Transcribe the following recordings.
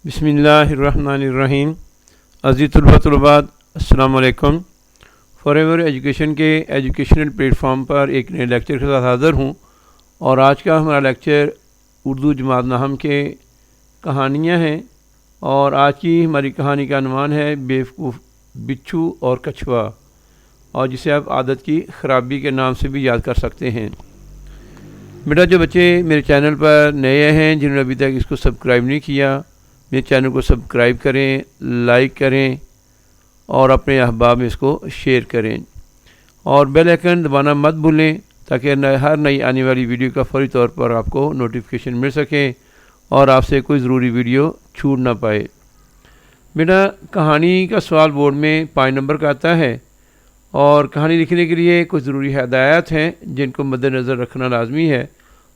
बिस्मिल्लाहिर्रहमानिर्रहीम। अज़ीज़ तलबात अस्सलाम वालेकुम। फॉरएवर एजुकेशन के एजुकेशनल प्लेटफॉर्म पर एक नए लेक्चर के साथ हाज़िर हूँ और आज का हमारा लेक्चर उर्दू जमात नाहम के कहानियाँ हैं और आज की हमारी कहानी का अनुमान है बेवकूफ़ बिच्छू और कछुआ, और जिसे आप आदत की ख़राबी के नाम से भी याद कर सकते हैं। बेटा, जो बच्चे मेरे चैनल पर नए हैं, जिन्होंने अभी तक इसको सब्सक्राइब नहीं किया, मेरे चैनल को सब्सक्राइब करें, लाइक करें और अपने अहबाब में इसको शेयर करें और बेल आइकन दबाना मत भूलें ताकि हर नई आने वाली वीडियो का फौरी तौर पर आपको नोटिफिकेशन मिल सके और आपसे कोई ज़रूरी वीडियो छूट ना पाए। बेटा, कहानी का सवाल बोर्ड में 5 नंबर का आता है और कहानी लिखने के लिए कुछ ज़रूरी हदायत हैं जिनको मद्देनज़र रखना लाजमी है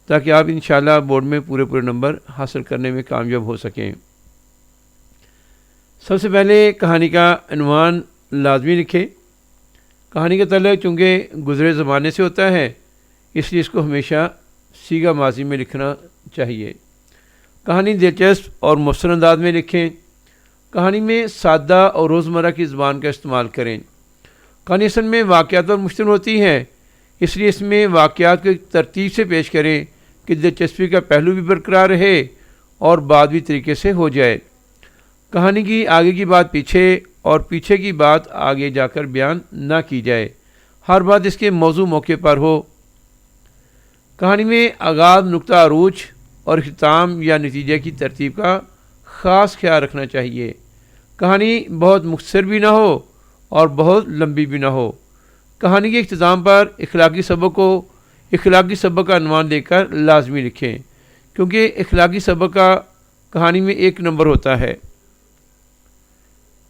ताकि आप इंशाअल्लाह बोर्ड में पूरे नंबर हासिल करने में कामयाब हो सकें। सबसे पहले कहानी का अनवान लाजमी लिखें। कहानी का तल्लुक़ चूँकि गुज़रे ज़माने से होता है इसलिए इसको हमेशा सीगा माजी में लिखना चाहिए। कहानी दिलचस्प और मुफ़स्सल अंदाज में लिखें। कहानी में सादा और रोज़मर्रा की ज़बान का इस्तेमाल करें। कहानी असल में वाक़यात पर मुश्तमिल होती है, इसलिए इसमें वाक़यात को एक तरतीब से पेश करें कि दिलचस्पी का पहलू भी बरकरार रहे और बात भी तरीके से हो जाए। कहानी की आगे की बात पीछे और पीछे की बात आगे जाकर बयान ना की जाए, हर बात इसके मौजू मौके पर हो। कहानी में आगाज़, नुक्ता अरूज और इख्तिताम या नतीजे की तरतीब का ख़ास ख्याल रखना चाहिए। कहानी बहुत मुख्तसर भी ना हो और बहुत लंबी भी ना हो। कहानी के इख्तिताम पर इखलाकी सबक का अनुमान देकर लाजमी लिखें, क्योंकि इखलाकी सबक का कहानी में 1 नंबर होता है।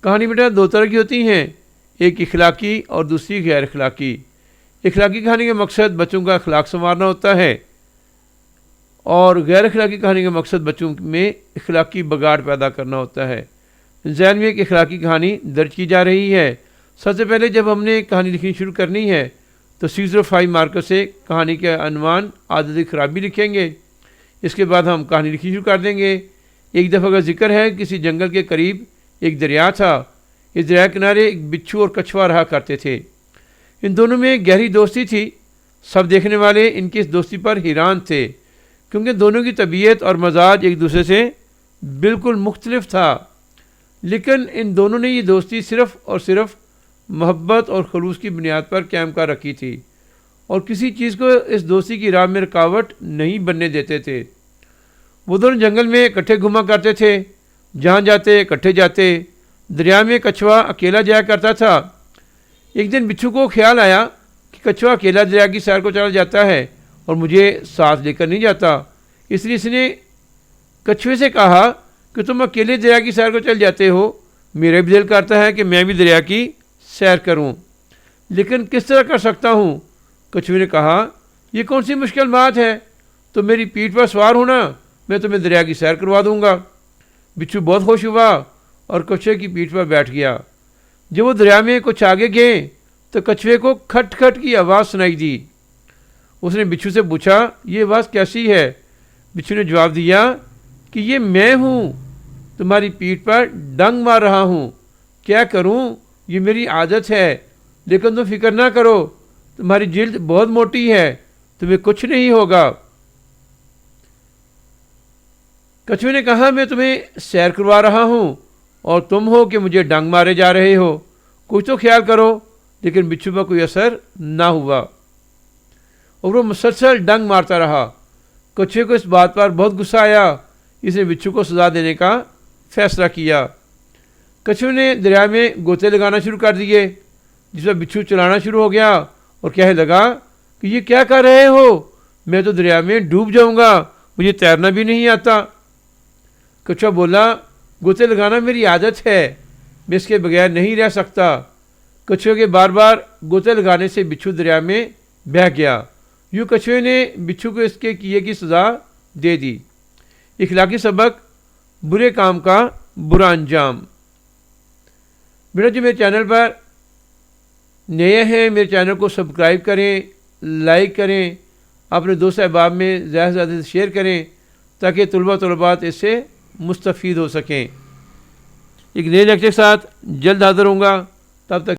कहानी बेटा 2 तरह की होती हैं, एक इखलाकी और दूसरी गैर इखलाकी। इखलाकी कहानी का मकसद बच्चों का अखलाक संवारना होता है और गैर इखलाकी कहानी का मकसद बच्चों में इखलाकी बगाड़ पैदा करना होता है। ज़हन में एक इखलाकी कहानी दर्ज की जा रही है। सबसे पहले जब हमने कहानी लिखनी शुरू करनी है तो 605 मार्कर से कहानी के अनवान आदत खराबी लिखेंगे। इसके बाद हम कहानी लिखनी शुरू कर देंगे। एक दफ़ा का जिक्र है, किसी जंगल के करीब एक दरिया था। इस दरिया किनारे एक बिच्छू और कछुआ रहा करते थे। इन दोनों में गहरी दोस्ती थी। सब देखने वाले इनकी इस दोस्ती पर हैरान थे, क्योंकि दोनों की तबीयत और मजाज एक दूसरे से बिल्कुल मुख्तलिफ था। लेकिन इन दोनों ने ये दोस्ती सिर्फ़ और सिर्फ मोहब्बत और खलूस की बुनियाद पर कायम कर रखी थी और किसी चीज़ को इस दोस्ती की राह में रुकावट नहीं बनने देते थे। वो दोनों जंगल में इकट्ठे घुमा करते थे, जहाँ जाते इकट्ठे जाते। दरिया में कछुआ अकेला जाया करता था। एक दिन बिच्छू को ख्याल आया कि कछुआ अकेला दरिया की सैर को चला जाता है और मुझे साथ लेकर नहीं जाता, इसलिए इसने कछुए से कहा कि तुम अकेले दरिया की सैर को चल जाते हो, मेरा भी दिल करता है कि मैं भी दरिया की सैर करूं, लेकिन किस तरह कर सकता हूं? कछुए ने कहा, यह कौन सी मुश्किल बात है, तो मेरी पीठ पर सवार होना, मैं तुम्हें दरिया की सैर करवा दूंगा। बिच्छू बहुत खुश हुआ और कछुए की पीठ पर बैठ गया। जब वो दरिया में कुछ आगे गए तो कछुए को खट खट की आवाज़ सुनाई दी। उसने बिच्छू से पूछा, ये आवाज़ कैसी है? बिच्छू ने जवाब दिया कि ये मैं हूँ, तुम्हारी पीठ पर डंग मार रहा हूँ। क्या करूँ, ये मेरी आदत है, लेकिन तुम फिक्र ना करो, तुम्हारी जिल्द बहुत मोटी है, तुम्हें कुछ नहीं होगा। कछुए ने कहा, मैं तुम्हें सैर करवा रहा हूँ और तुम हो कि मुझे डंग मारे जा रहे हो, कुछ तो ख्याल करो। लेकिन बिच्छू पर कोई असर ना हुआ और वो मुसलसल डंग मारता रहा। कछुए को इस बात पर बहुत गुस्सा आया। इसने बिच्छू को सज़ा देने का फैसला किया। कछुए ने दरिया में गोते लगाना शुरू कर दिए, जिस पर बिच्छू चलाना शुरू हो गया और कहने लगा कि ये क्या कर रहे हो, मैं तो दरिया में डूब जाऊंगा, मुझे तैरना भी नहीं आता। कछुआ बोला, गोते लगाना मेरी आदत है, मैं इसके बगैर नहीं रह सकता। कछुए के बार बार गोते लगाने से बिच्छू दरिया में बह गया। यूँ कछुए ने बिच्छू को इसके किए की सज़ा दे दी। इखलाकी सबक, बुरे काम का बुरा अंजाम। बेटा, जो मेरे चैनल पर नए हैं, मेरे चैनल को सब्सक्राइब करें, लाइक करें, अपने दोस्त अहबाब में ज़्यादा से ज़्यादा शेयर करें ताकि तलबात इससे مستفید ہو سکیں۔ ایک نئے لیکچر کے ساتھ جلد حاضر ہوں گا، تب تک